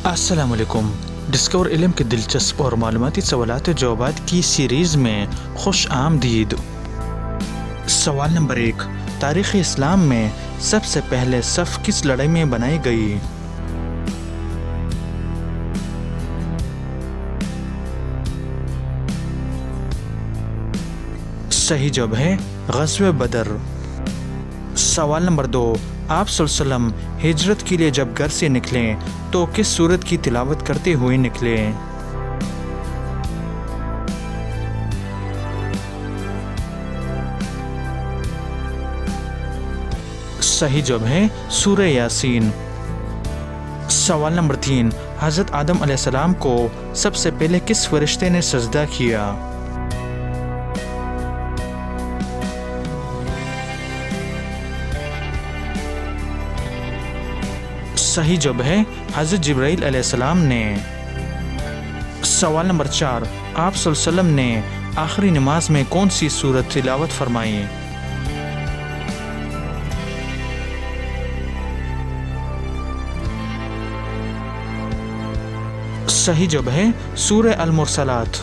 السلام علیکم۔ ڈسکور علم کے دلچسپ اور معلوماتی سوالات و جوابات کی سیریز میں خوش آمدید۔ سوال نمبر 1، تاریخ اسلام میں سب سے پہلے صف کس لڑائی میں بنائی گئی؟ صحیح جواب ہے غزوہ بدر۔ سوال نمبر 2، آپ صلی اللہ علیہ وسلم ہجرت کے لیے جب گھر سے نکلیں تو کس سورت کی تلاوت کرتے ہوئے نکلے؟ صحیح جواب ہے سورہ یاسین۔ سوال نمبر 3، حضرت آدم علیہ السلام کو سب سے پہلے کس فرشتے نے سجدہ کیا؟ صحیح جواب ہے حضرت جبرائیل علیہ السلام نے۔ سوال نمبر 4، آپ صلی اللہ علیہ وسلم نے آخری نماز میں کون سی سورت تلاوت فرمائی؟ صحیح جواب ہے سورہ المرسلات۔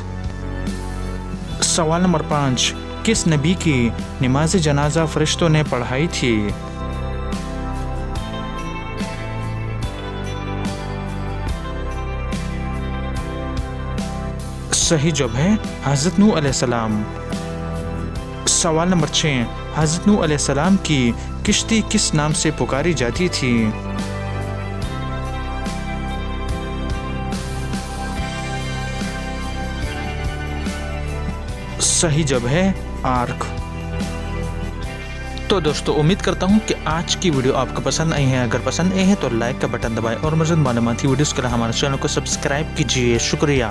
سوال نمبر 5، کس نبی کی نماز جنازہ فرشتوں نے پڑھائی تھی؟ صحیح جواب ہے حضرت نوح علیہ السلام۔ سوال نمبر 6، حضرت نوح علیہ السلام کی کشتی کس نام سے پکاری جاتی تھی؟ صحیح جواب ہے آرک۔ تو دوستو امید کرتا ہوں کہ آج کی ویڈیو آپ کو پسند آئی ہے۔ اگر پسند آئی ہے تو لائک کا بٹن دبائیں اور مزید معلوماتی ویڈیوز کے لیے ہمارے چینل کو سبسکرائب کیجیے۔ شکریہ۔